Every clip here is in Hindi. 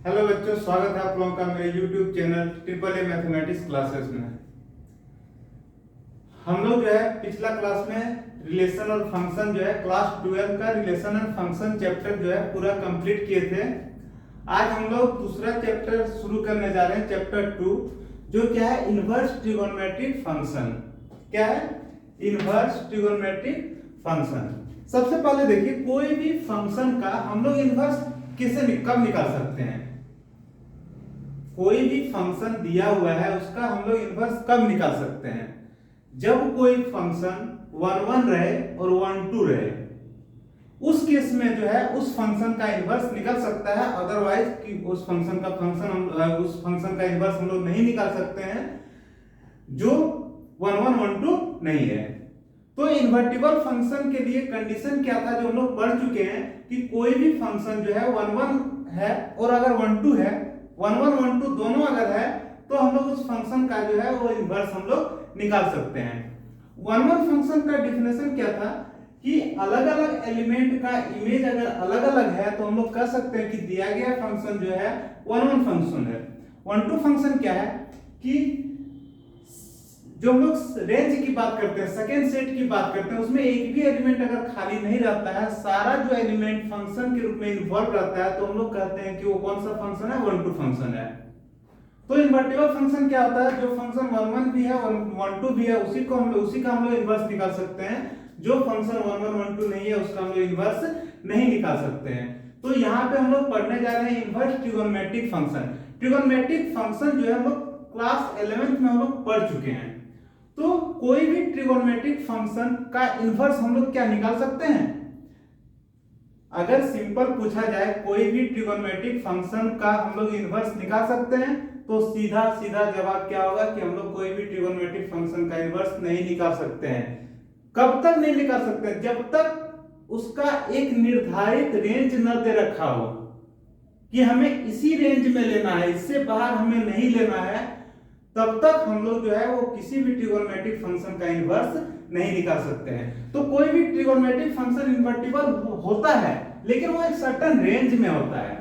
हेलो बच्चों, स्वागत है आप लोगों का मेरे YouTube channel triple A mathematics classes में। हम लोग जो है पिछला क्लास में रिलेशन और फंक्शन जो है क्लास 12 का रिलेशन एंड फंक्शन चैप्टर जो है पूरा कंप्लीट किए थे। आज हम लोग दूसरा चैप्टर शुरू करने जा रहे हैं, चैप्टर 2, जो क्या है इनवर्स ट्रिगोनोमेट्रिक फंक्शन। क्या है? Inverse trigonometric function. सबसे पहले देखिए, कोई भी फंक्शन का हम लोग इनवर्स कब निकाल सकते हैं। कोई भी फंक्शन दिया हुआ है उसका हम लोग इनवर्स कब निकाल सकते हैं? जब कोई फंक्शन 1 रहे और 1 रहे, उस केस में जो है उस फंक्शन का इनवर्स निकल सकता है। अदरवाइज कि उस फंक्शन का इनवर्स हम लोग नहीं निकाल सकते हैं जो 1 नहीं है। तो इन्वर्टिबल फंक्शन के लिए कंडीशन क्या था जो हम लोग पढ़ चुके हैं कि कोई भी फंक्शन जो है 1 है और अगर 1 है, 1 दोनों अगर है तो हम लोग उस फंक्शन का जो है वो इनवर्स हम लोग निकाल सकते हैं। 1 फंक्शन का डिफिनेशन क्या था कि अलग अलग एलिमेंट का इमेज अगर अलग अलग है तो हम लोग कह सकते हैं कि दिया गया फंक्शन जो है 1 फंक्शन है। 1 फंक्शन क्या है कि जो हम लोग रेंज की बात करते हैं, सेकेंड सेट की बात करते हैं, उसमें एक भी एलिमेंट अगर खाली नहीं रहता है, सारा जो एलिमेंट फंक्शन के रूप में इन्वॉल्व रहता है, तो हम लोग कहते हैं कि वो कौन सा फंक्शन है? 1 फंक्शन है। तो इन्वर्टिबल फंक्शन क्या होता है? जो फंक्शन 1 भी है और 1 भी है, उसी का हम लोग इन्वर्स निकाल सकते हैं। जो फंक्शन 1 नहीं है उसका हम लोग इन्वर्स नहीं निकाल सकते हैं। तो यहाँ पे हम लोग पढ़ने जा रहे हैं inverse trigonometric function. Trigonometric function जो है हम लोग क्लास 11th में हम लोग पढ़ चुके हैं। तो कोई भी ट्रिगोनोमेट्रिक फंक्शन का इनवर्स हम लोग क्या निकाल सकते हैं? अगर सिंपल पूछा जाए कोई भी ट्रिगोनोमेट्रिक फंक्शन का हम लोग इनवर्स निकाल सकते हैं, तो सीधा सीधा जवाब क्या होगा कि हम लोग कोई भी ट्रिगोनोमेट्रिक फंक्शन का इनवर्स नहीं निकाल सकते हैं। कब तक नहीं निकाल सकते हैं? जब तक उसका एक निर्धारित रेंज न दे रखा हो कि हमें इसी रेंज में लेना है, इससे बाहर हमें नहीं लेना है, तब तक हम लोग जो है वो किसी भी ट्रिगोनोमेट्रिक फंक्शन का इनवर्स नहीं निकाल सकते हैं। तो कोई भी ट्रिगोनोमेट्रिक फंक्शन इन्वर्टिबल होता है, लेकिन वो एक सर्टेन रेंज में होता है।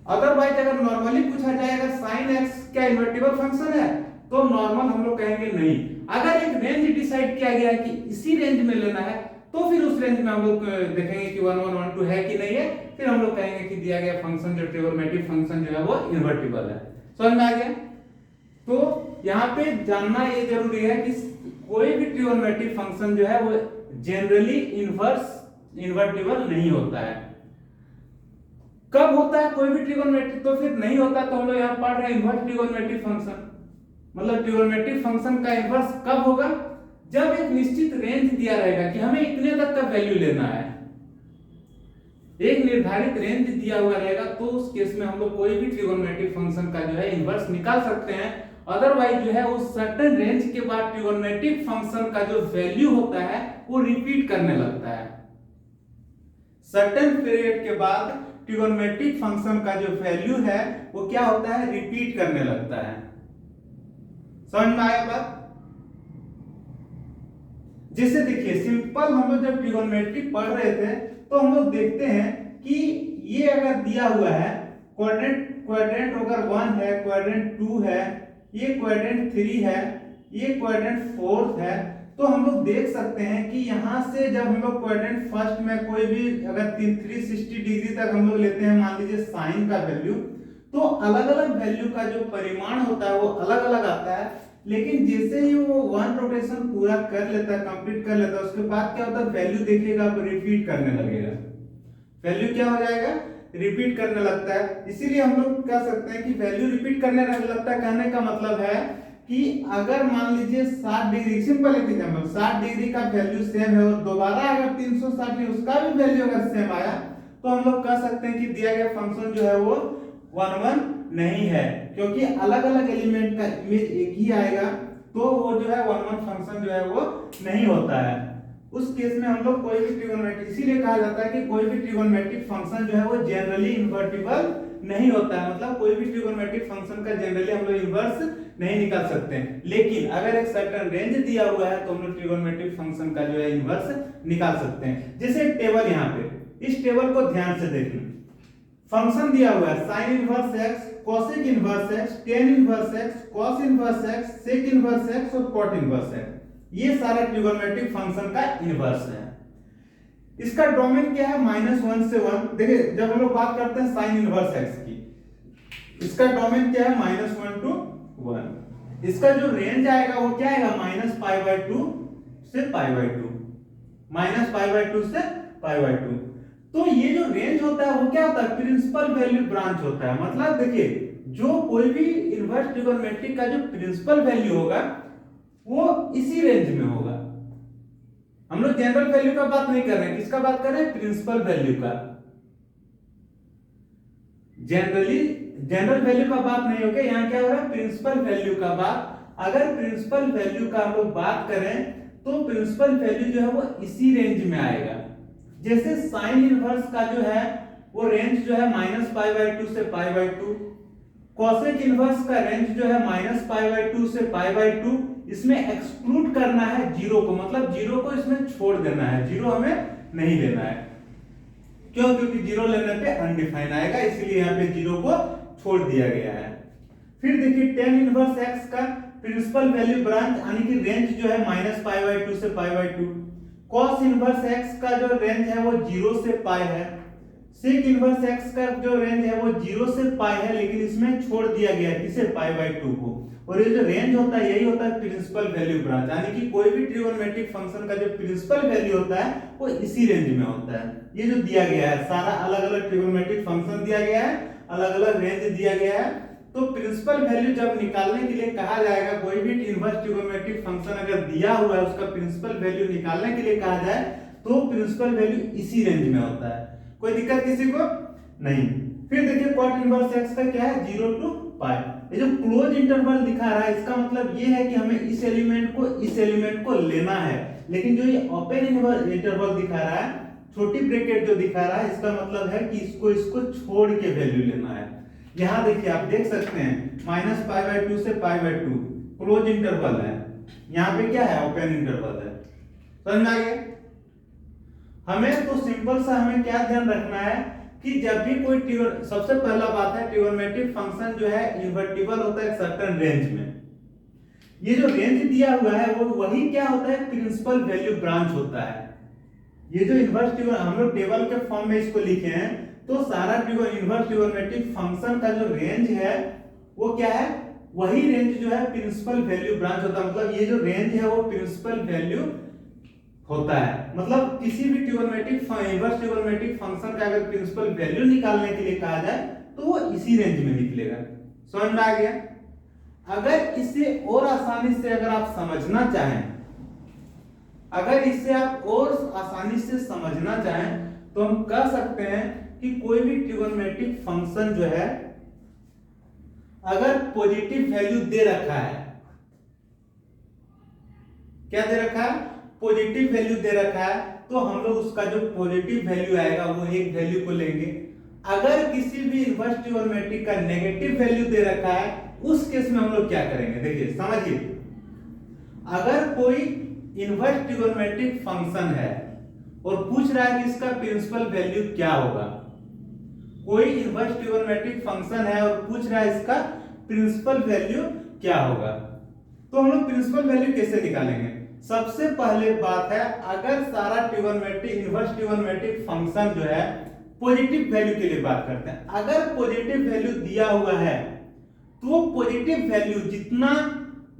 अदरवाइज अगर नॉर्मली पूछा जाए अगर sin x क्या इन्वर्टिबल फंक्शन है, तो नॉर्मल हम लोग कहेंगे नहीं। अगर एक रेंज डिसाइड किया गया है कि इसी रेंज में लेना है, तो फिर उस रेंज में हम लोग देखेंगे कि 1 है कि नहीं है, फिर हम लोग कहेंगे कि दिया गया फंक्शन जो ट्रिगोनोमेट्रिक फंक्शन जो है वो इन्वर्टिबल है। समझ में आ गया? तो यहाँ पे जानना ये जरूरी है कि कोई भी ट्रिगोनोमेट्रिक फंक्शन जो है वो जनरली इन्वर्टिबल नहीं होता है। कब होता है कोई भी ट्रिगोनोमेट्रिक? तो फिर नहीं होता तो हम लोग यहाँ पढ़ रहे हैं इन्वर्स ट्रिगोनोमेट्रिक फंक्शन। मतलब ट्रिगोनोमेट्रिक फंक्शन का इन्वर्स कब होगा? जब एक निश्चित रेंज दिया रहेगा कि हमें इतने तक का वैल्यू लेना है, एक निर्धारित रेंज दिया हुआ रहेगा, तो उस केस में हम लोग कोई भी ट्रिगोनोमेट्रिक फंक्शन का जो है इन्वर्स निकाल सकते हैं। अदरवाइज जो है उस सर्टेन रेंज के बाद ट्रिगोनोमेट्रिक फंक्शन का जो वैल्यू होता है वो रिपीट करने लगता है। सर्टेन पीरियड के बाद ट्रिगोनोमेट्रिक फंक्शन का जो वैल्यू है वो क्या होता है? रिपीट करने लगता है। समझ में आया बात? जैसे देखिए, सिंपल हम लोग जब ट्रिगोनोमेट्रिक पढ़ रहे थे तो हम लोग देखते हैं कि ये अगर दिया हुआ है क्वाड्रेंट अगर 1 है, क्वाड्रेंट 2 है, ये क्वाड्रेंट 3 है, ये क्वाड्रेंट 4 है, तो हम लोग देख सकते हैं कि यहां से जब हम लोग क्वाड्रेंट फर्स्ट में कोई भी अगर 360 डिग्री तक हम लोग लेते हैं, मान लीजिए साइन का वैल्यू, तो अलग अलग वैल्यू का जो परिमाण होता है वो अलग अलग आता है। लेकिन जैसे ही वो 1 रोटेशन पूरा कर लेता है, कंप्लीट कर लेता है, उसके बाद क्या होता है? वैल्यू देखिएगा अब रिपीट करने लगेगा। वैल्यू क्या हो जाएगा? रिपीट करने लगता है। इसीलिए हम लोग कह सकते हैं कि वैल्यू रिपीट करने लगता है। कहने का मतलब है कि अगर मान लीजिए 60 डिग्री, सिंपल एग्जांपल, 60 डिग्री का वैल्यू सेम है और दोबारा अगर 360 डिग्री उसका भी वैल्यू अगर सेम आया, तो हम लोग कह सकते हैं कि दिया गया फंक्शन जो है वो 1 नहीं है, क्योंकि अलग अलग एलिमेंट का इमेज एक ही आएगा, तो वो जो है 1 फंक्शन जो है वो नहीं होता है। उस केस में हम लोग कोई भी ट्रिगोनोमेट्रिक, इसीलिए कहा जाता है कि कोई भी ट्रिगोनोमेट्रिक फंक्शन जो है वो जनरली इन्वर्टिबल नहीं होता है। मतलब कोई भी ट्रिगोनोमेट्रिक फंक्शन का जनरली हम लोग इन्वर्स नहीं निकाल सकते हैं। लेकिन अगर एक सर्टेन रेंज दिया हुआ है तो हम लोग ट्रिगोनोमेट्रिक फंक्शन का जो है इन्वर्स निकाल सकते हैं। जैसे टेबल, यहाँ पे इस टेबल को ध्यान से देखें। फंक्शन दिया हुआ है sin inverse x, cosec inverse x, tan inverse x, cos inverse x, sec inverse x और cot इनवर्स x, ये सारा ट्रिगोनोमेट्रिक फंक्शन का इनवर्स है। इसका डोमेन क्या है? -1 से 1। देखिए जब हम लोग बात करते हैं sin इनवर्स x की, इसका डोमेन क्या है? -1 to 1। इसका जो रेंज आएगा वो क्या आएगा? -π/2 से π/2, -π/2 से π/2। तो ये जो रेंज होता है वो क्या होता है? प्रिंसिपल वैल्यू ब्रांच होता है। मतलब देखिए जो कोई भी इनवर्स ट्रिगोनोमेट्रिक का जो प्रिंसिपल वैल्यू होगा वो इसी रेंज में होगा। हम लोग जनरल वैल्यू का बात नहीं कर रहे हैं, किसका बात कर रहे हैं? प्रिंसिपल वैल्यू का। जनरल वैल्यू का बात नहीं होगा, यहाँ क्या हो रहा है? प्रिंसिपल वैल्यू का बात। अगर प्रिंसिपल वैल्यू का हम लोग बात करें तो प्रिंसिपल वैल्यू जो है वो इसी रेंज में आएगा। जैसे साइन इनवर्स का जो है वो रेंज जो है -π/2 से π/2, कोसेक इनवर्स का रेंज जो है -π/2 से π/2। इसमें एक्सक्लूड करना है जीरो को, मतलब जीरो को इसमें छोड़ देना है, जीरो हमें नहीं लेना है। क्यों? क्योंकि जीरो लेने पे अनडिफाइन आएगा, इसलिए यहाँ पे जीरो को छोड़ दिया गया है। फिर देखिए tan इनवर्स x का प्रिंसिपल वैल्यू ब्रांच यानी कि रेंज जो है -π/2 से π/2। cos इनवर्स x का जो रेंज है वो 0 से π है। sec इनवर्स x का जो रेंज है वो 0 से π है, लेकिन इसमें छोड़ दिया गया है किसे? π/2 को। और ये जो रेंज होता है यही होता है प्रिंसिपल वैल्यू ब्रांच, यानी कि कोई भी ट्रिगोनोमेट्रिक फंक्शन का जो प्रिंसिपल वैल्यू होता है वो इसी रेंज में होता है। ये जो दिया गया है सारा अलग-अलग ट्रिगोनोमेट्रिक फंक्शन दिया गया है, अलग-अलग रेंज दिया गया है। तो प्रिंसिपल वैल्यू जब निकालने के लिए कहा जाएगा, कोई भी इनवर्स ट्रिगोनोमेट्रिक फंक्शन अगर दिया हुआ है उसका प्रिंसिपल वैल्यू निकालने के लिए कहा जाए तो प्रिंसिपल वैल्यू इसी रेंज में होता है। कोई दिक्कत किसी को नहीं। फिर देखिए cot इनवर्स x का क्या है? 0 to π। ये जो क्लोज इंटरवल दिखा रहा है इसका मतलब ये है कि हमें इस एलिमेंट को लेना है। लेकिन जो ये ओपन इंटरवल दिखा रहा है, छोटी ब्रैकेट जो दिखा रहा है, इसका मतलब है कि इसको छोड़ के वैल्यू लेना है। यहाँ देखिए आप देख सकते हैं -π/2 से π/2 क्लोज इंटरवल है, यहाँ पे क्या है? ओपन इंटरवल है। समझ में आ गया? हमें तो सिंपल सा हमें क्या ध्यान रखना है कि जब भी कोई सबसे पहला बात है ट्रिगोनोमेट्रिक फंक्शन जो है इन्वर्टिबल होता है एक सर्टेन रेंज में। ये जो रेंज दिया हुआ है वो वही क्या होता है? प्रिंसिपल वैल्यू ब्रांच होता है। ये जो इनवर्स ट्रिगोन हम लोग टेबल के फॉर्म में इसको लिखे हैं, तो सारा इनवर्स ट्रिगोनोमेट्रिक फंक्शन का जो रेंज है वो क्या है? वही रेंज जो है प्रिंसिपल वैल्यू ब्रांच होता है। मतलब ये जो रेंज है वो प्रिंसिपल वैल्यू होता है। मतलब किसी भी ट्रिगोनोमेट्रिक इनवर्स ट्रिगोनोमेट्रिक फंक्शन का अगर प्रिंसिपल वैल्यू निकालने के लिए कहा जाए तो वो इसी रेंज में निकलेगा। समझ में आ गया? अगर इसे और आसानी से अगर आप समझना चाहें, तो हम कह सकते हैं कि कोई भी ट्रिगोनोमेट्रिक फंक्शन जो है अगर पॉजिटिव वैल्यू दे रखा है, क्या दे रखा है? पॉजिटिव वैल्यू दे रखा है, तो हम लोग उसका जो पॉजिटिव वैल्यू आएगा वो एक वैल्यू को लेंगे। अगर किसी भी इनवर्स ट्रिगोनोमेट्रिक का नेगेटिव वैल्यू दे रखा है उस केस में हम लोग क्या करेंगे? देखिए समझिए, अगर कोई इनवर्स ट्रिगोनोमेट्रिक फंक्शन है और पूछ रहा है कि इसका प्रिंसिपल वैल्यू क्या होगा, कोई इनवर्स ट्रिगोनोमेट्रिक फंक्शन है और पूछ रहा है इसका प्रिंसिपल वैल्यू क्या होगा, तो हम लोग प्रिंसिपल वैल्यू कैसे निकालेंगे? सबसे पहले बात है, अगर सारा इनवर्स ट्रिगोनोमेट्रिक फंक्शन जो है पॉजिटिव वैल्यू के लिए बात करते हैं, अगर पॉजिटिव वैल्यू दिया हुआ है तो पॉजिटिव वैल्यू जितना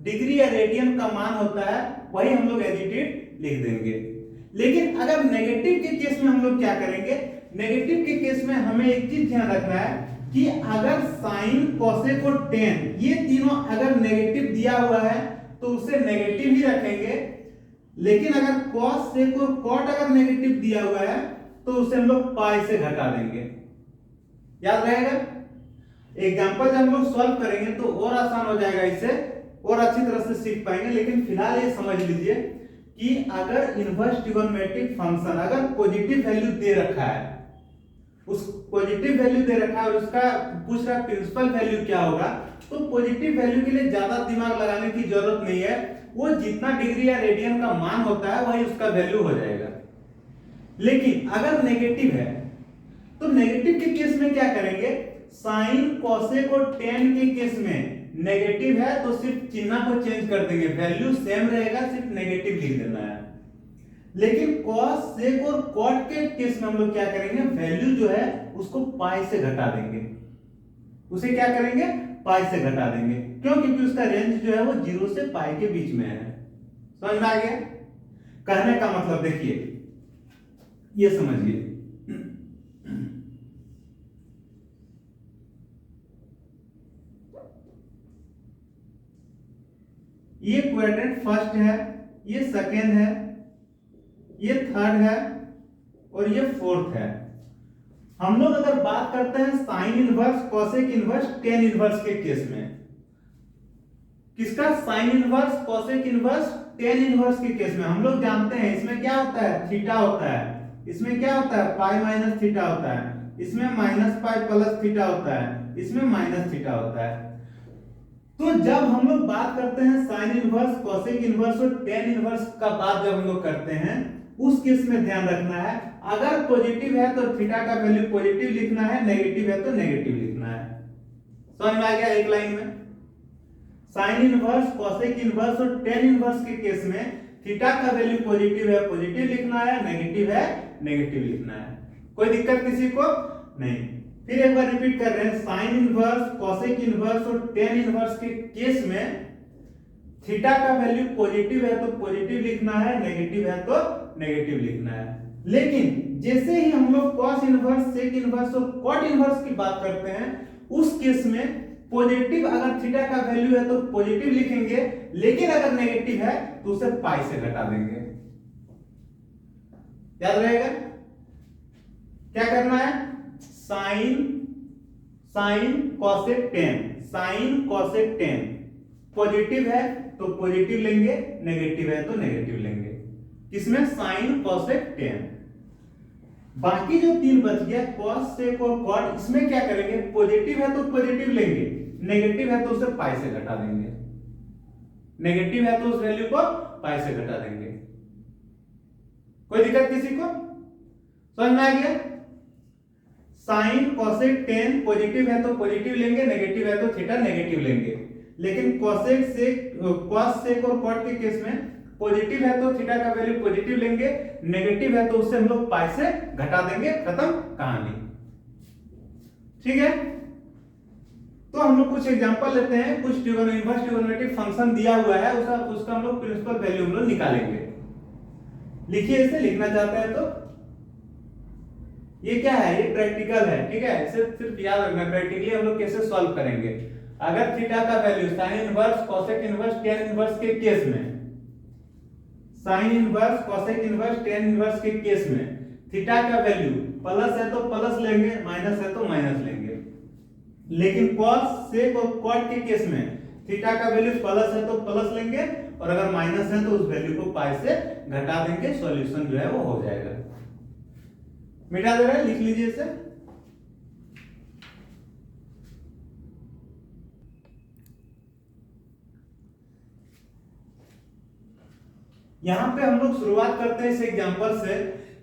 डिग्री या रेडियन का मान होता है वही हम लोग एज इट इज लिख देंगे। लेकिन अगर नेगेटिव के केस में हम लोग क्या करेंगे? नेगेटिव के केस में हमें एक चीज ध्यान रखना है कि अगर साइन, कोसेक और टेन ये तीनों अगर नेगेटिव दिया हुआ है तो उसे नेगेटिव ही रखेंगे। लेकिन अगर कॉस, सेक और कॉट अगर नेगेटिव दिया हुआ है तो उसे हम लोग पाई से घटा देंगे। याद रहेगा? एग्जांपल जब हम लोग सॉल्व करेंगे तो और आसान हो जाएगा, इसे और अच्छी तरह से सीख पाएंगे। लेकिन फिलहाल ये समझ लीजिए कि अगर इनवर्स ट्रिगोनोमेट्रिक फंक्शन अगर पॉजिटिव वैल्यू दे रखा है, उस पॉजिटिव वैल्यू दे रखा है और उसका पूछ रहा है प्रिंसिपल वैल्यू क्या होगा, तो पॉजिटिव वैल्यू के लिए ज्यादा दिमाग लगाने की जरूरत नहीं है। वो जितना डिग्री या रेडियन का मान होता है वही उसका वैल्यू हो जाएगा। लेकिन अगर नेगेटिव है तो नेगेटिव के केस में क्या करेंगे, साइन कोसेक और टेन के केस में नेगेटिव है तो सिर्फ चिन्ह को चेंज कर देंगे, वैल्यू सेम रहेगा, सिर्फ नेगेटिव लिख देना है। लेकिन कॉस सेक और कॉट के केस में हम लोग क्या करेंगे, वैल्यू जो है उसको पाई से घटा देंगे, उसे क्या करेंगे, पाई से घटा देंगे। क्यों, क्योंकि उसका रेंज जो है वो 0 से पाई के बीच में है। समझ में आ गया? कहने का मतलब देखिए, ये समझिए, ये क्वाड्रेंट फर्स्ट है, ये सेकेंड है, ये थर्ड है और ये फोर्थ है। हम लोग अगर बात करते हैं sine inverse, cosec inverse, tan inverse के केस में, किसका, sine inverse, cosec inverse, tan inverse के केस में हम लोग जानते हैं इसमें क्या होता है, थीटा होता है, इसमें क्या होता है, पाई माइनस थीटा होता है, इसमें माइनस पाई प्लस थीटा होता है, इसमें माइनस थीटा होता है। तो जब हम लोग बात करते हैं साइन इनवर्स, कोसेक इनवर्स और टेन इनवर्स का बात जब हम लोग करते हैं, उस केस में ध्यान रखना है, अगर पॉजिटिव है तो थीटा का वैल्यू पॉजिटिव लिखना है, नेगेटिव है तो नेगेटिव लिखना है। समझ में आ गया एक लाइन में? साइन इनवर्स, कोसेक इनवर्स और टेन इनवर्स के केस में थीटा का वैल्यू पॉजिटिव है, पॉजिटिव लिखना है, नेगेटिव है, नेगेटिव लिखना है। कोई दिक्कत किसी को नहीं। फिर एक बार रिपीट कर रहे हैं, साइन इनवर्स, कोसेक इनवर्स और टेन इनवर्स के केस में थीटा का वैल्यू पॉजिटिव है तो पॉजिटिव लिखना है, नेगेटिव है तो नेगेटिव लिखना है। लेकिन जैसे ही हम लोग कॉस इनवर्स, सेक इनवर्स और कॉट इनवर्स की बात करते हैं, उस केस में पॉजिटिव अगर थीटा का वैल्यू है तो पॉजिटिव लिखेंगे, लेकिन अगर नेगेटिव है तो उसे पाई से घटा देंगे। याद रहेगा? क्या करना है, sine cosec ten, sine cosec ten, positive है तो पॉजिटिव लेंगे, नेगेटिव है तो नेगेटिव लेंगे, किसमें, साइन कोसेक टेन। बाकी जो तीन बच गया, कॉस सेक और कॉट, इसमें क्या करेंगे, पॉजिटिव है तो पॉजिटिव लेंगे, नेगेटिव है तो उसे पाई से घटा देंगे, नेगेटिव है तो उस वैल्यू को पाई से घटा देंगे। कोई दिक्कत किसी को? समझ में आ गया? साइन कोसेक टेन, पॉजिटिव है तो पॉजिटिव लेंगे, नेगेटिव है तो थीटा नेगेटिव लेंगे। लेकिन कोसेक सेक, कॉस सेक और कॉट के केस में पॉजिटिव है तो थीटा का वैल्यू पॉजिटिव लेंगे, नेगेटिव है तो उससे हम लोग पाई से घटा देंगे, खत्म कहानी। ठीक है? तो हम लोग कुछ एग्जांपल लेते हैं, कुछ इनवर्स ट्रिगोनोमेट्रिक फंक्शन दिया हुआ है, उसका हम लोग प्रिंसिपल वैल्यू हम लोग निकालेंगे। लिखिए, इसे लिखना चाहते हैं तो ये क्या है, ये प्रैक्टिकल है, ठीक है, इसे सिर्फ याद रखना, प्रैक्टिकली हम लोग कैसे सॉल्व करेंगे। अगर थीटा का value sine inverse, cosec inverse, tan inverse के केस में, sine inverse, cosec inverse, tan inverse के केस में थीटा का वैल्यू प्लस है तो प्लस लेंगे, माइनस है तो माइनस लेंगे। लेकिन कॉस सेक और कॉट के केस में थीटा का वैल्यू प्लस है तो प्लस लेंगे, और अगर माइनस है तो उस वैल्यू को पाई से घटा देंगे, सॉल्यूशन जो है वो हो जाएगा। मिटा दे रहा है, लिख लीजिए इसे। यहां पे हम लोग शुरुआत करते हैं इस एग्जांपल से।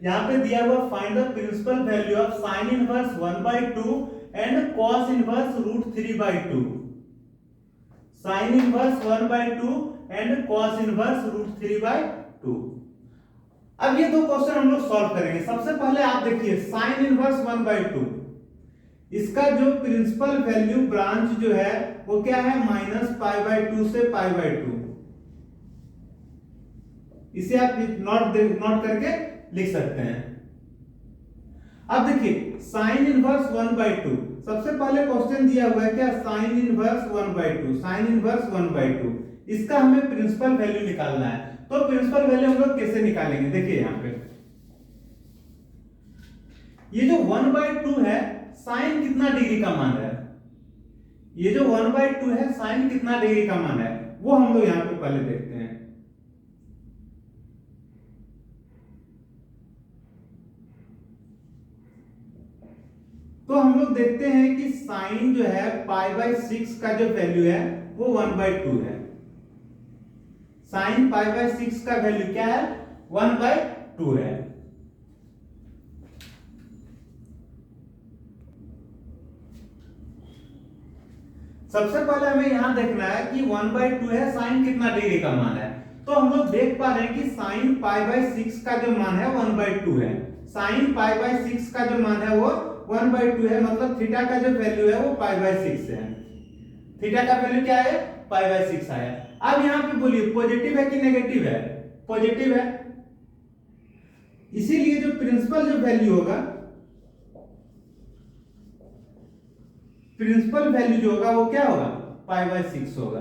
यहां पे दिया हुआ, find the principal value of sine inverse 1/2 and cos inverse √3/2। Sine inverse 1/2 and cos inverse √3/2। अब ये दो क्वेश्चन हम लोग सॉल्व करेंगे। सबसे पहले आप देखिए, साइन इनवर्स 1/2, इसका जो प्रिंसिपल वैल्यू ब्रांच जो है वो क्या है, -π/2 से π/2। इसे आप नोट करके लिख सकते हैं। अब देखिए, साइन इनवर्स 1/2, सबसे पहले क्वेश्चन दिया हुआ है क्या, साइन इनवर्स 1/2, साइन इनवर्स 1/2, इसका हमें प्रिंसिपल वैल्यू निकालना है। तो प्रिंसिपल वैल्यू हम लोग कैसे निकालेंगे, देखिए यहां पे ये जो 1/2 है, साइन कितना डिग्री का मान है, ये जो 1/2 है, साइन कितना डिग्री का मान है, वो हम लोग यहां पे पहले देखते हैं। तो हम लोग देखते हैं कि साइन जो है π/6 का जो वैल्यू है वो 1/2 है। साइन π/6 का वैल्यू क्या है, 1/2 है। सबसे पहले हमें यहाँ देखना है कि 1/2 है, साइन कितना डिग्री का मान है। तो हम लोग देख पा रहे हैं कि साइन π/6 का जो मान है 1/2 है। साइन π/6 का जो मान है वो 1/2 है, मतलब थीटा का जो वैल्यू है वो π/6 है। थीटा का वैल्यू क्या है? π/6 आया। अब यहाँ पे बोलिए पॉजिटिव है कि नेगेटिव है? पॉजिटिव है, इसीलिए जो प्रिंसिपल जो वैल्यू होगा, प्रिंसिपल वैल्यू जो होगा वो क्या होगा? π/6 होगा।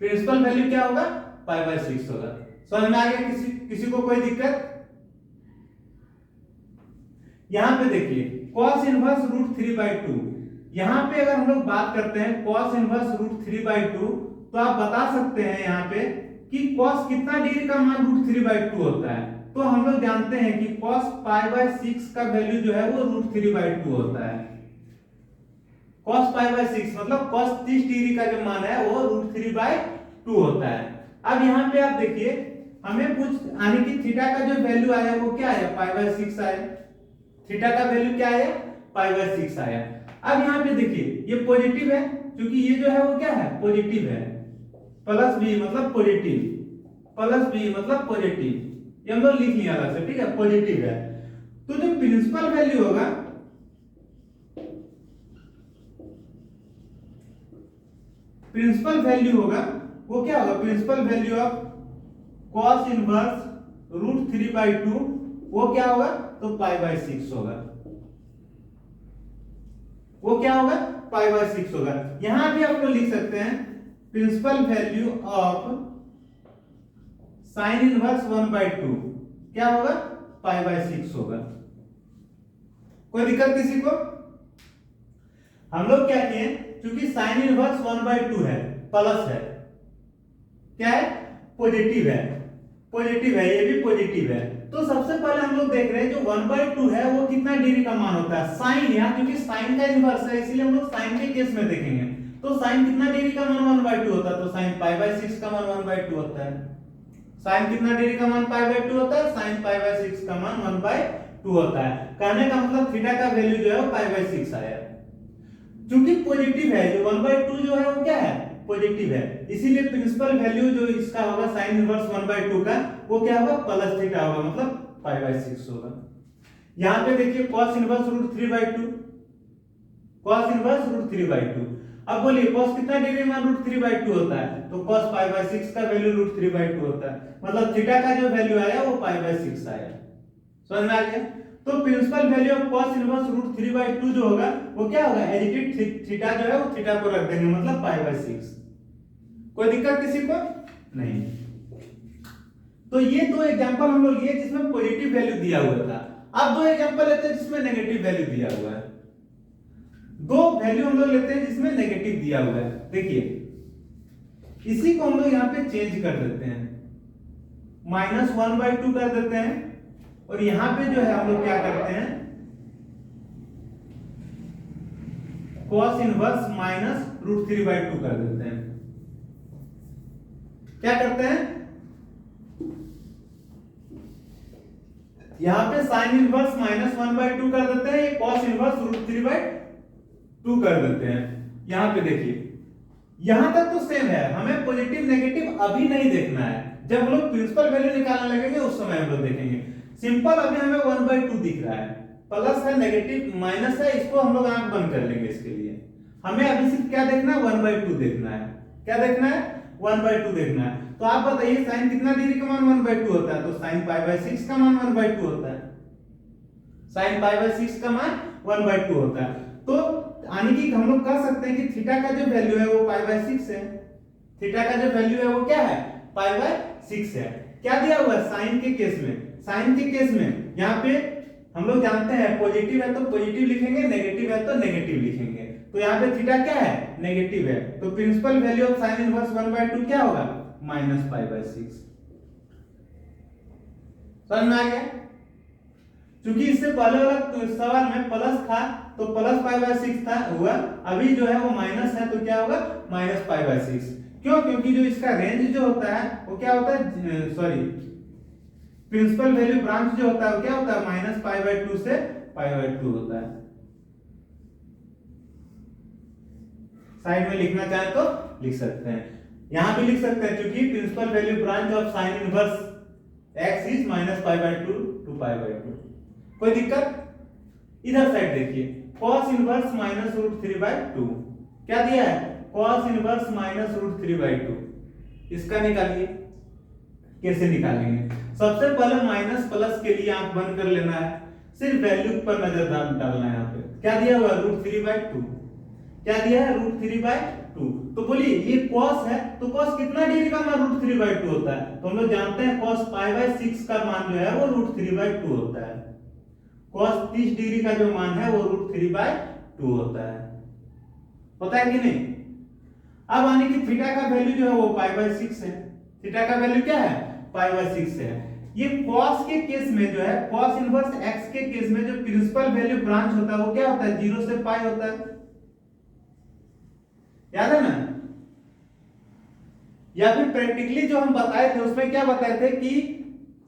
प्रिंसिपल वैल्यू क्या होगा? π/6 होगा। समझ में आ गया? किसी को कोई दिक्कत? यहां पे देखिए cos इनवर्स √3/2, यहां पे अगर हम लोग बात करते हैं cos इनवर्स √3/2, तो आप बता सकते हैं यहां पे कि cos कितना डिग्री का मान √3/2 होता है। तो हम लोग जानते हैं कि cos π/6 का वैल्यू जो है वो √3/2 होता है। cos π/6 मतलब cos 30 डिग्री का जो मान है वो √3/2 होता है। अब यहाँ पे आप देखिए हमें पूछ आने की थीटा का जो वैल्यू आया वो क्या आया? π/6 आया। थीटा का वैल्यू क्या आया? π/6 आया। अब यहाँ पे देखिए ये पॉजिटिव है, क्योंकि ये जो है वो क्या है? पॉजिटिव है। प्लस बी मतलब पॉजिटिव, प्लस बी मतलब पॉजिटिव, ये हम लोग लिख लिया अलग से, ठीक है? पॉजिटिव है। तो जो प्रिंसिपल वैल्यू होगा, प्रिंसिपल वैल्यू होगा वो क्या होगा? Principal value of cos inverse √3/2 वो क्या होगा? तो π/6 होगा। वो क्या होगा? π/6 होगा। यहां भी आप लोग लिख सकते हैं principal value of sine inverse 1/2 क्या होगा? π/6 होगा। कोई दिक्कत किसी को? हम लोग क्या किए, क्योंकि साइन इनवर्स 1/2 है, प्लस है, क्या है? पॉजिटिव है, पॉजिटिव है, ये भी पॉजिटिव है। तो सबसे पहले हम लोग देख रहे हैं जो 1/2 है वो कितना डिग्री का मान होता है? साइन, यहाँ क्योंकि साइन का इनवर्स है इसलिए हम लोग साइन के केस में देखेंगे। तो साइन कितना डिग्री का मान 1/2 होता है? तो साइन π/6 का मान 1/2 होता है। साइन कितना डिग्री का मान π/2 होता है? साइन π/6 का मान 1/2 होता है। कहने का मतलब थीटा का वैल्यू जो है वो π/6 आया। क्योंकि पॉजिटिव है, जो 1/2 जो है वो क्या है? पॉजिटिव है, इसीलिए प्रिंसिपल वैल्यू जो इसका होगा साइन इनवर्स 1/2 का वो क्या होगा? प्लस थीटा होगा, मतलब π/6 होगा। यहां पे देखिए cos इनवर्स √3/2, cos इनवर्स √3/2। अब बोलिए cos कितना डिग्री में √3/2 होता है? तो cos π/6 का वैल्यू √3/2 होता है, मतलब थीटा का जो वैल्यू आया वो π/6 आया। समझ में आ गया? तो principal value of cos inverse √3/2 जो होगा वो क्या होगा? एडिटेड थीटा जो है वो थीटा को रख देंगे, मतलब π/6। कोई दिक्कत किसी को? नहीं। तो ये दो एग्जांपल हम लोग लिए जिसमें पॉजिटिव वैल्यू दिया हुआ था। अब दो एग्जांपल लेते हैं जिसमें नेगेटिव वैल्यू दिया हुआ है। दो वैल्यू हम लोग लेते हैं जिसमें नेगेटिव दिया हुआ है। देखिए इसी को हम लोग यहाँ पे चेंज कर देते हैं, -1/2 कर देते हैं, और यहां पे जो है हम लोग क्या करते हैं? cos इनवर्स -√3/2 कर देते हैं। क्या करते हैं? यहां पे sin इनवर्स -1/2 कर देते हैं, ये cos इनवर्स √3/2 कर देते हैं। यहां पे देखिए यहां तक तो सेम है, हमें पॉजिटिव नेगेटिव अभी नहीं देखना है, जब हम लोग प्रिंसिपल वैल्यू निकालने लगेंगे उस समय हम लोग देखेंगे। सिंपल अभी हमें 1/2 दिख रहा है, प्लस है नेगेटिव माइनस है, इसको हम लोग आंख बंद कर लेंगे। इसके लिए हमें अभी सिर्फ क्या देखना है? 1/2 देखना है। क्या देखना है? 1/2 देखना है। तो आप बताइए साइन कितना डिग्री का मान 1/2 होता है? तो साइन π/6 का मान 1/2 होता है। साइन π/6 का मान 1/2 होता है। तो यानी कि हम लोग कह सकते हैं कि थीटा का जो वैल्यू है वो π/6 है। थीटा का जो वैल्यू है वो क्या है? π/6 है। क्या दिया हुआ है? साइन के केस में, साइन के केस में यहाँ पे हम लोग जानते हैं पॉजिटिव है तो पॉजिटिव लिखेंगे, नेगेटिव है तो नेगेटिव लिखेंगे। तो यहाँ पे थीटा क्या है? नेगेटिव है। तो principal value of sine inverse 1/2 क्या होगा? -π/6। समझ में आ गया? क्योंकि इससे पहले वाला सवाल में प्लस था तो प्लस π/6 था हुआ, अभी जो है वो माइनस है तो क्या होगा? -π/6। क्यों? क्योंकि जो इसका रेंज जो होता है वो क्या होता है? सॉरी, प्रिंसिपल वैल्यू ब्रांच जो होता है वो क्या होता है? -π/2 से π/2 होता है। साइड में लिखना चाहे तो लिख सकते हैं, यहां भी लिख सकते हैं क्योंकि principal value branch of sine inverse x is -π/2 to π/2। कोई दिक्कत? इधर साइड देखिए, cos इनवर्स -√3/2 क्या दिया है, cos इनवर्स -√3/2। इसका निकालिए, कैसे निकालेंगे? सबसे पहले माइनस प्लस के लिए आंख बंद कर लेना है, सिर्फ वैल्यू पर नजर डालना है। यहाँ पे क्या दिया हुआ है, √3/2। क्या दिया है, √3/2। तो बोलिए ये cos है, तो cos कितना डिग्री का मान √3/2 होता है? तो हम लोग जानते हैं cos π/6 का मान जो है वो √3/2 होता है। cos 30 डिग्री का जो मान है वो √3/2 होता है। होता है कि नहीं? अब आने की थीटा का वैल्यू जो है वो π/6 है। थीटा का वैल्यू क्या है, π/6 है। ये cos के केस में जो है, cos इनवर्स x के केस में जो प्रिंसिपल वैल्यू ब्रांच होता है वो क्या होता है, 0 से π होता है। याद है ना? या फिर प्रैक्टिकली जो हम बताए थे उसमें क्या बताए थे कि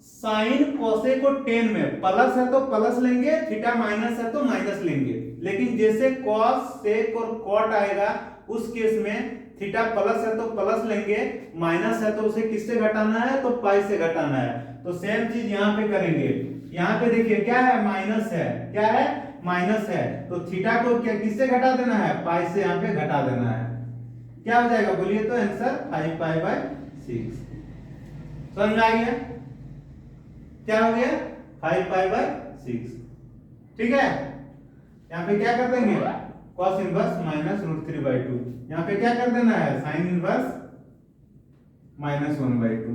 साइन कोसेक और टेन में प्लस है तो प्लस लेंगे, थीटा माइनस है तो माइनस लेंगे। लेकिन जैसे कॉस सेक और कॉट आएगा उस केस में थीटा प्लस है तो प्लस लेंगे, माइनस है तो उसे किससे घटाना है, तो पाई से घटाना है। तो सेम चीज यहाँ पे करेंगे। यहाँ पे देखिए क्या है, माइनस है, क्या है, माइनस है, तो थीटा को क्या किससे घटा देना है, पाई से यहाँ पे घटा देना है। क्या हो जाएगा बोलिए तो, आंसर 5π/6। समझ आ गया? क्या हो गया, 5π/6। ठीक है, यहाँ पे क्या कर देंगे, cos इनवर्स -√3/2। यहाँ पे क्या कर देना है, sin इनवर्स -1/2।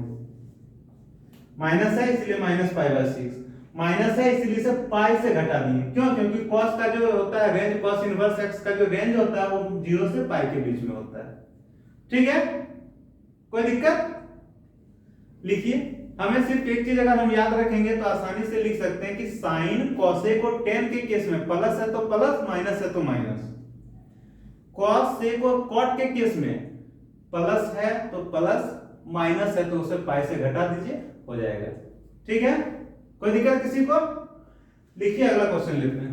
माइनस है इसलिए -π/6, माइनस है इसलिए इसे पाई से घटा दिए। क्यों? क्योंकि cos का जो होता है रेंज, cos इनवर्स x का जो रेंज होता है वो 0 से पाई के बीच में होता है। ठीक है, कोई दिक्कत? लिखिए, हमें सिर्फ एक चीज अगर हम याद रखेंगे तो आसानी से लिख सकते हैं कि साइन कोसेक और टेन के केस में प्लस है तो प्लस, माइनस है तो माइनस। कॉस सेक और कॉट के केस में प्लस है तो प्लस, माइनस है तो उसे पाई से घटा दीजिए, हो जाएगा। ठीक है, कोई दिक्कत किसी को? लिखिए, अगला क्वेश्चन लेते हैं।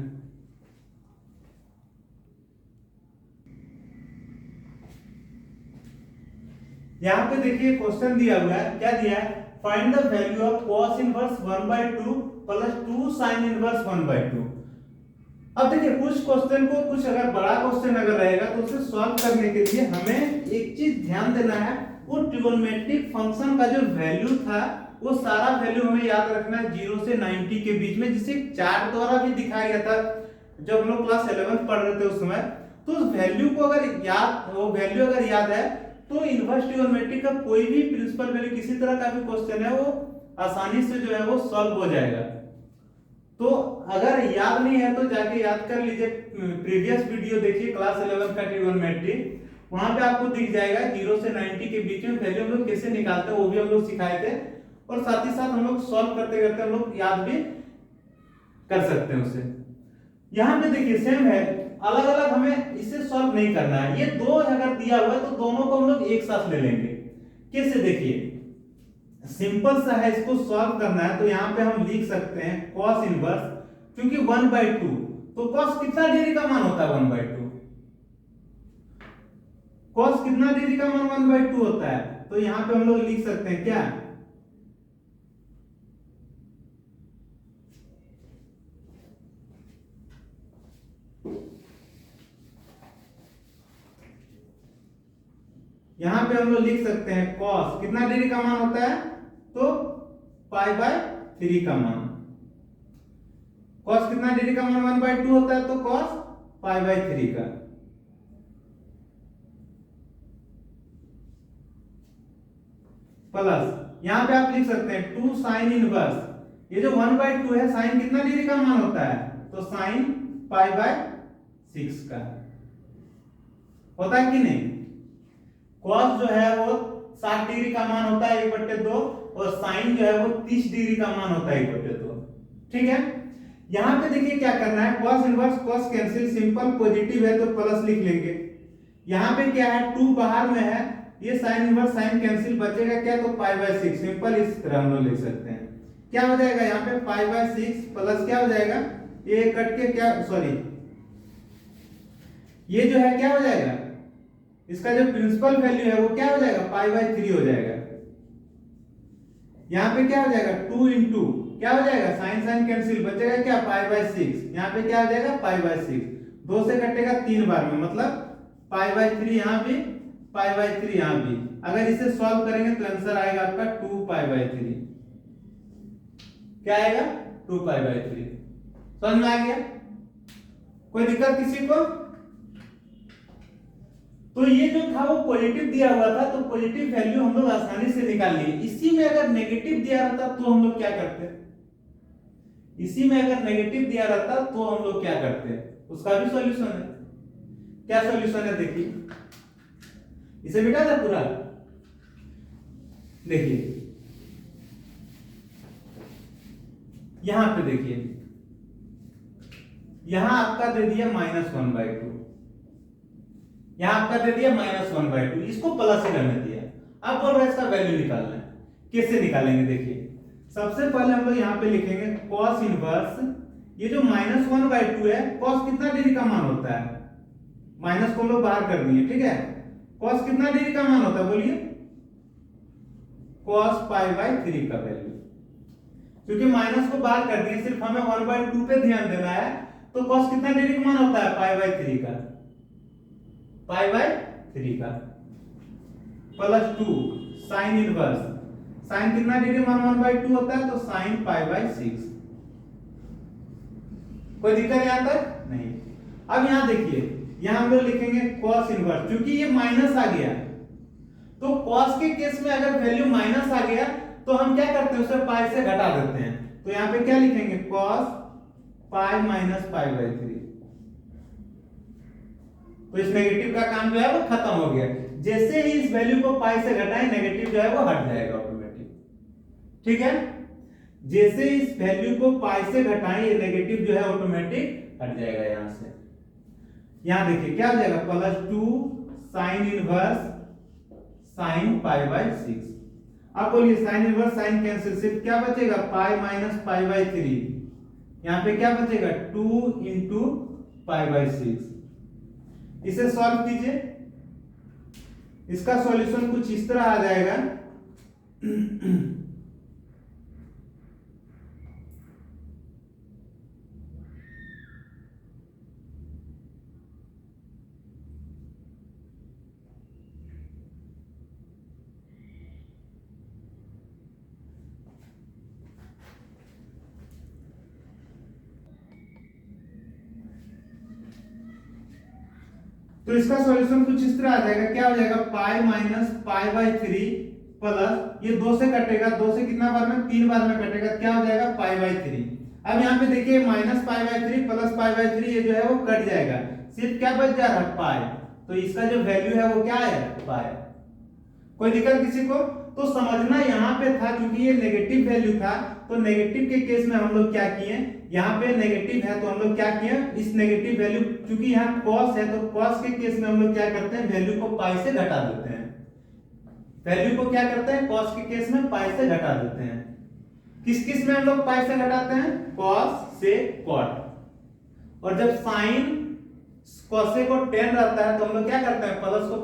यहां पे देखिए क्वेश्चन दिया हुआ है, क्या दिया है, find the value of cos inverse 1/2 plus 2 sin inverse 1/2। अब देखिए कुछ क्वेश्चन को, कुछ अगर बड़ा क्वेश्चन अगर रहेगा तो उसे सॉल्व करने के लिए हमें एक चीज ध्यान देना है, वो ट्रिगोनोमेट्रिक फंक्शन का जो वैल्यू था वो सारा वैल्यू हमें याद रखना है 0 से 90 के बीच में, जिसे चार्ट द्वारा भी दिखाया गया था जब हम लोग क्लास 11 पढ़ रहे थे उस समय। तो उस वैल्यू को अगर याद, वो वैल्यू अगर याद है तो इनवर्स ट्रिगोनोमेट्रिक का कोई भी प्रिंसिपल वैल्यू, किसी तरह का भी क्वेश्चन है, वो आसानी से जो है वो सॉल्व हो जाएगा। तो अगर याद नहीं है तो जाके याद कर लीजिए, प्रीवियस वीडियो देखिए क्लास 11 का ट्रिगोनोमेट्री, वहां पे आपको दिख जाएगा 0 से 90 के बीच में वैल्यू हम लोग कैसे निकालते हैं, वो भी हम लोग सिखाए थे। और साथ ही साथ हम लोग सॉल्व करते करते हम लोग याद भी कर सकते हैं उसे। यहाँ पे देखिए सेम है, अलग अलग हमें इसे सॉल्व नहीं करना है। ये दो अगर दिया हुआ है तो दोनों को हम लोग एक साथ ले लेंगे। कैसे, देखिए सिंपल सा है, इसको सॉल्व करना है तो यहाँ पे हम लिख सकते हैं cos इनवर्स, क्योंकि 1/2 तो cos कितना डिग्री का मान होता है, 1/2। cos कितना डिग्री का मान 1/2 होता है, तो यहाँ पे हम लोग लिख सकते हैं क्या, यहां पे हम लोग लिख सकते हैं cos कितना डिग्री का मान होता है, तो π/3 का मान। cos कितना डिग्री का मान 1/2 होता है, तो cos π/3 का। प्लस यहां पे आप लिख सकते हैं 2 sin इनवर्स, ये जो 1/2 है sin कितना डिग्री का मान होता है, तो sin π/6 का। होता है कि नहीं? cos जो है वो 60 डिग्री का मान होता है 1/2, और sin जो है वो 30 डिग्री का मान होता है 1/2। ठीक है, यहां पे देखिए क्या करना है, cos inverse cos cancel, simple positive है तो प्लस लिख लेंगे। यहां पे क्या है, 2 बाहर में है, ये sin इनवर्स sin कैंसिल, बचेगा क्या, तो π/6, सिंपल इस तरह हम लोग लिख सकते हैं। क्या हो जाएगा यहाँ पे π/6 प्लस क्या हो जाएगा, ये कट के क्या, सॉरी ये जो है क्या हो जाएगा, इसका जो प्रिंसिपल वैल्यू है वो क्या हो जाएगा, पाई बाय 3 हो जाएगा। यहाँ पे क्या हो जाएगा, 2 इंटू क्या हो जाएगा, साइन साइन कैंसिल, बचेगा क्या, पाई बाय 6। यहाँ पे क्या हो जाएगा, पाई बाय 6, 2 से कटेगा 3 बार में, मतलब पाई बाय 3 यहाँ भी, पाई बाय 3 यहाँ भी। अगर इसे सॉल्व करेंगे तो आंसर आएगा आपका 2 पाई बाय 3। क्या आएगा, 2 पाई बाय 3। समझ में आ गया, कोई दिक्कत किसी को? तो ये जो था वो पॉजिटिव दिया हुआ था, तो पॉजिटिव वैल्यू हम लोग आसानी से निकाल लिए। इसी में अगर नेगेटिव दिया रहता तो हम लोग क्या करते, इसी में अगर नेगेटिव दिया रहता तो हम लोग क्या करते, उसका भी सॉल्यूशन है। क्या सॉल्यूशन है, देखिए, इसे मिटा दे पूरा। देखिए यहां पे देखिए, यहां आपका दे दिया -1/2, यहां आपका दे दिया -1/2, इसको प्लस ही रहने दिया। अब बोल रहा है इसका वैल्यू निकालना है, कैसे निकालेंगे, देखिए सबसे पहले हम लोग यहां पे लिखेंगे cos इनवर्स, ये जो -1/2 है, cos कितना डिग्री का मान होता है, माइनस को हम लोग बाहर कर दिए, ठीक है। cos कितना डिग्री का मान होता है, बोलिए, cos पाई बाय 3 का वैल्यू, क्योंकि माइनस को बाहर कर दिए, सिर्फ हमें 1/2 पे ध्यान देना है। तो cos कितना डिग्री का मान होता है, पाई बाय 3 का, पाई बाय 3 का, प्लस 2 साइन इनवर्स, साइन कितना डिग्री मान 1/2 होता है, तो साइन पाई बाय 6। कोई दिक्कत यहां तक नहीं। अब यहां देखिए, यहां हम लोग लिखेंगे cos इनवर्स, क्योंकि ये माइनस आ गया, तो cos के केस में अगर वैल्यू माइनस आ गया तो हम क्या करते हैं, उसे पाई से घटा देते हैं। तो यहां पे क्या लिखेंगे, cos pi minus pi by 3। तो इस नेगेटिव का काम जो है वो खत्म हो गया। जैसे ही इस वैल्यू को पाई से घटाएं, नेगेटिव जो है वो हट जाएगा ऑटोमेटिक, ठीक है। जैसे इस वैल्यू को पाई से घटाएं, ये नेगेटिव जो है ऑटोमेटिक हट जाएगा यहां से। यहां देखिए क्या हो जाएगा, +2 sine inverse sine pi by 6। अब बोलिए साइन इनवर्स साइन कैंसिल, सिर्फ क्या बचेगा, पाई माइनस पाई बाय 3। यहां पे क्या बचेगा, 2 इंटू पाई बाय 6। इसे सॉल्व कीजिए, इसका सॉल्यूशन कुछ इस तरह आ जाएगा। तो इसका सॉल्यूशन कुछ इस तरह आ जाएगा, क्या हो जाएगा, pi minus pi by 3 plus, ये 2 से कटेगा, 2 से कितना बार में, 3 बार में कटेगा, क्या हो जाएगा, पाई बाय 3। अब यहाँ पे देखिए minus pi by 3 plus pi by 3, ये जो है वो कट जाएगा, सिर्फ क्या बच जा रहा है, पाई। तो इसका जो वैल्यू है वो क्या है, पाई। कोई दिक्कत किसी को? तो समझना यहाँ पे था, क्योंकि ये नेगेटिव वैल्यू था, तो नेगेटिव के केस में हम लोग क्या किए, यहाँ पे नेगेटिव है तो हम लोग क्या किए, इस नेगेटिव वैल्यू, क्योंकि यहाँ cos है तो cos के केस में हम लोग क्या करते हैं, वैल्यू को पाई से घटा देते हैं। वैल्यू को क्या करते हैं, cos के केस में पाई से घटा देते हैं। किस किस में हम लोग पाई से घटाते हैं, cos से cot। और जब साइन cosec और tan रहता है तो हम लोग क्या करते हैं, प्लस को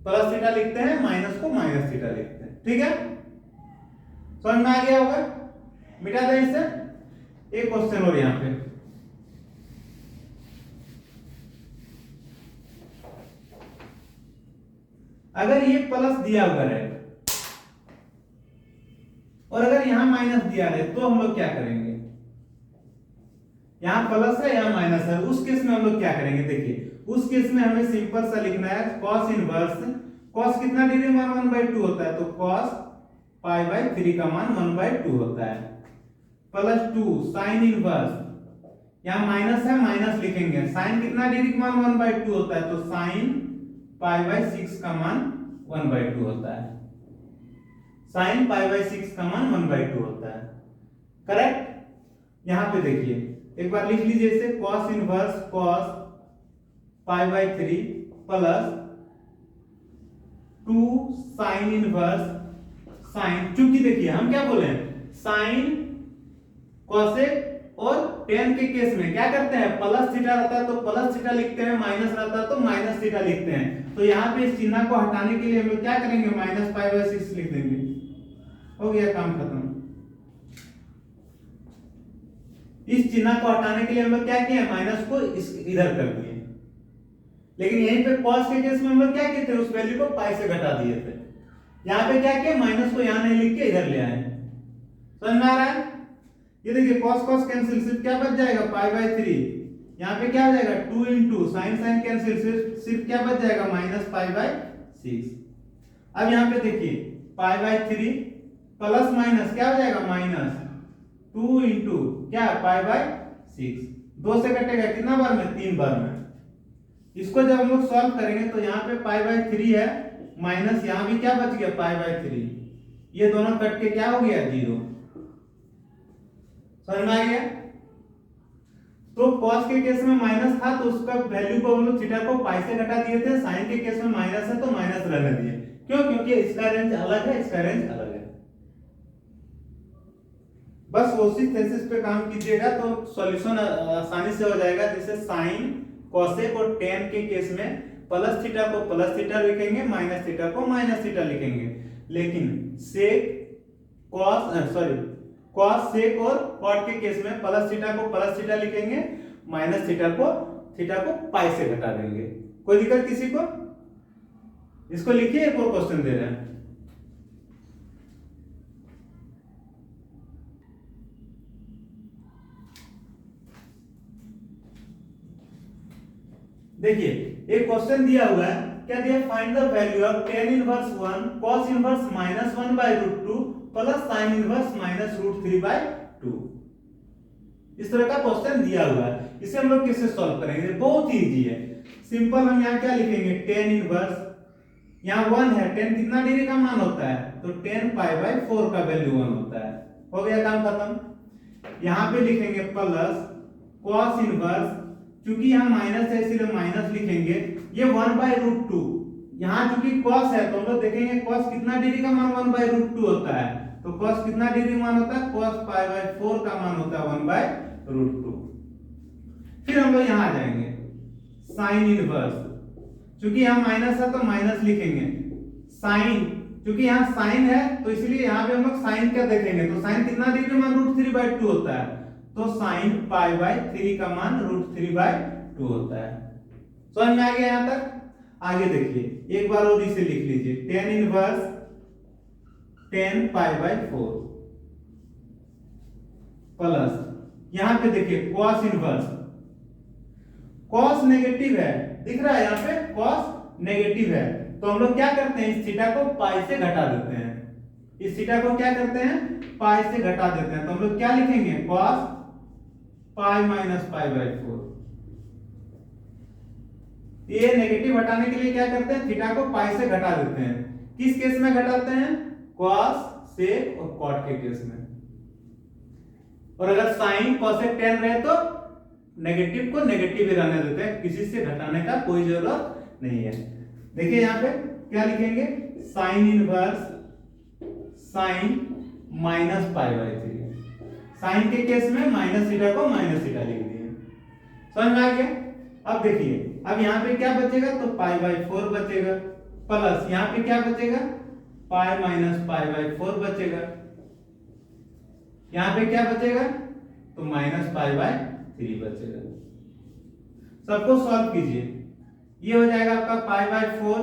प्लस थीटा लिखते हैं, माइनस को माइनस थीटा लिखते हैं, ठीक है। समझ में आ गया होगा, मिटा दें इससे। एक क्वेश्चन और यहां पे, अगर ये प्लस दिया हुआ है और अगर यहां माइनस दिया है तो हम लोग क्या करेंगे, यहां प्लस है यहां माइनस है, उस केस में हम लोग क्या करेंगे, देखिए उस केस में हमें सिंपल सा लिखना है, cos इनवर्स, cos कितना डिग्री मान 1/2 होता है, तो cos पाई बाय 3 का मान 1/2 होता है, प्लस 2 साइन इनवर्स, यहां माइनस है माइनस लिखेंगे, साइन कितना डिग्री का मान 1/2 होता है, तो साइन पाई बाय 6 का मान 1/2 होता है, साइन पाई बाय 6 का मान 1/2 होता है, करेक्ट। यहां पे देखिए एक बार लिख लीजिए इसे, cos inverse cos pi by 3 plus 2 sine inverse sine, चूंकि देखिए हम क्या बोले, साइन cosec और tan के केस में क्या करते हैं, प्लस थीटा रहता है तो प्लस थीटा लिखते हैं, माइनस रहता है तो माइनस थीटा लिखते हैं। तो यहाँ पे इस चिन्ह को हटाने के लिए हम लोग क्या करेंगे, माइनस पाई बाय 6 लिख देंगे, हो गया काम खत्म। इस चिन्ह को हटाने के लिए हम लोग क्या किए, माइनस को इधर कर दिए। लेकिन यहीं पे cos के केस में हम लोग क्या किए थे, उस वैल्यू को पाई से घटा दिए थे। यहाँ पे क्या किया, माइनस को यहाँ नहीं लिख के इधर ले आए। समझ में आ रहा है? ये देखिए cos cos कैंसिल, सिर्फ क्या बच जाएगा, पाई बाय 3। यहाँ पे क्या हो जाएगा, 2 इंटू साइन साइन कैंसिल, सिर्फ क्या बच जाएगा, माइनस पाई बाय 6। अब यहाँ पे देखिए पाई बाय 3 प्लस माइनस क्या हो जाएगा, माइनस 2 इंटू क्या, पाई बाय 6। 2 से कटेगा कितना बार में, 3 बार में। इसको जब हम लोग सॉल्व करेंगे तो यहाँ पे पाई बाय 3 है, माइनस यहाँ भी क्या बच गया, पाई बाय 3। ये दोनों कट के क्या हो गया, 0। समझ में आ गया? तो cos के केस में माइनस था तो उसका वैल्यू को हम लोग थीटा को पाई से घटा दिए थे। साइन के केस में माइनस है तो माइनस रहने दिए। क्यों? क्योंकि इसका रेंज अलग है, इसका रेंज अलग है। बस उसी थीसिस पे काम कीजिएगा तो सॉल्यूशन आसानी से हो जाएगा। जैसे साइन, कोसेक और tan के केस में प्लस थीटा को प्लस थीटा लिखेंगे, माइनस थीटा को माइनस थीटा लिखेंगे। लेकिन सेक, कॉस सेक और कॉट के केस में प्लस थीटा को प्लस थीटा लिखेंगे, माइनस थीटा को पाई से घटा देंगे। कोई दिक्कत किसी को? इसको लिखिए, एक और क्वेश्चन दे रहे हैं। देखिए एक क्वेश्चन दिया हुआ है, क्या दिया, find the value of tan inverse 1 cos inverse -1/√2 plus sin inverse -√3/2। इस तरह का क्वेश्चन दिया हुआ है। इसे हम लोग कैसे सॉल्व करेंगे, बहुत ही इजी है। सिंपल हम यहाँ क्या लिखेंगे, tan इनवर्स, यहाँ 1 है, tan कितना डिग्री का मान होता है, तो tan π/4 का वैल्यू 1 होता है। हो गया काम खत्म। यहाँ पे लिखेंगे प्लस cos इनवर्स, क्योंकि यहाँ माइनस है इसलिए माइनस लिखेंगे, ये 1/√2। यहाँ चूंकि cos है तो हम लोग देखेंगे cos कितना डिग्री का मान 1/√2 होता है, तो cos कितना डिग्री मान होता है, cos π/4 का मान होता है 1/√2। फिर हम लोग यहाँ आ जाएंगे साइन इनवर्स, क्योंकि यहाँ माइनस है तो माइनस लिखेंगे। साइन, क्योंकि यहाँ साइन है तो इसलिए यहाँ पे हम लोग साइन क्या देखेंगे, तो साइन कितना डिग्री मान √3/2 होता है, तो साइन π/3 का मान √3/2 होता है। समझ में आ गया यहाँ तक? आगे देखिए एक बार और इसे लिख लीजिए, tan इनवर्स tan π/4 प्लस यहाँ पे देखिए cos इनवर्स, cos नेगेटिव है, दिख रहा है यहाँ पे cos नेगेटिव है, तो हम लोग क्या करते हैं, इस थीटा को पाई से घटा देते हैं। इस थीटा को क्या करते हैं, पाई से घटा देते हैं। तो हम लोग क्या लिखेंगे, cos π-π/4। ये नेगेटिव हटाने के लिए क्या करते हैं, थीटा को पाई से घटा देते हैं। किस केस में घटाते हैं, cos, sec और cot के केस में। और अगर sin, cosec, tan रहे तो नेगेटिव को नेगेटिव ही रहने देते हैं, किसी से घटाने का कोई जरूरत नहीं है। देखिए यहाँ पे क्या लिखेंगे, साइन इनवर्स साइन -π/3। साइन के केस में माइनस थीटा को माइनस थीटा लिख दिए। समझ में आ गया? अब देखिए, अब यहाँ पे क्या बचेगा, तो π/4 बचेगा, प्लस यहाँ पे क्या बचेगा, π -π/4 बचेगा, यहाँ पे क्या बचेगा, तो -π/3 बचेगा। सबको सॉल्व कीजिए, ये हो जाएगा आपका π/4।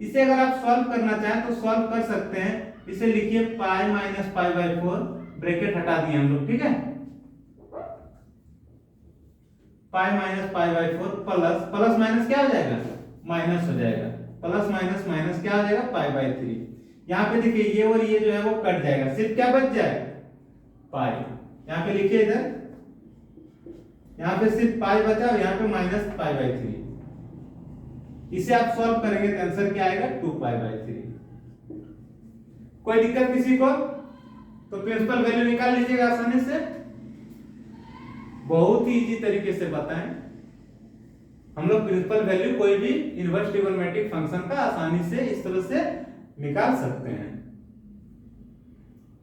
इसे अगर आप सॉल्व करना चाहें तो सॉल्व कर सकते हैं। इसे लिखिए π -π/4, ब्रैकेट हटा दिए हम लोग, ठीक है। π -π/4 प्लस प्लस माइनस क्या हो जाएगा, माइनस हो जाएगा, प्लस माइनस माइनस क्या हो जाएगा, π/3। यहाँ पे देखिए ये और ये जो है वो कट जाएगा, सिर्फ क्या बच जाए, पाई। यहाँ पे लिखिए इधर, यहाँ पे सिर्फ पाई बचा और यहाँ पे -π/3। इसे आप सॉल्व करेंगे तो आंसर क्या आएगा, 2π/3। कोई दिक्कत किसी को? तो प्रिंसिपल वैल्यू निकाल लीजिएगा आसानी से। बहुत ही इजी तरीके से बताएं हम लोग प्रिंसिपल वैल्यू कोई भी इनवर्स ट्रिगोनोमेट्रिक फंक्शन का आसानी से इस तरह से निकाल सकते हैं।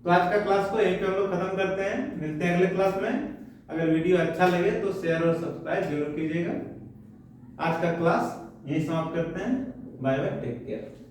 तो आज का क्लास को यहीं पे हम लोग खत्म करते हैं, मिलते हैं अगले क्लास में। अगर वीडियो अच्छा लगे तो शेयर और सब्सक्राइब जरूर कीजिएगा। आज का क्लास यही समाप्त करते हैं। Bye bye, take care.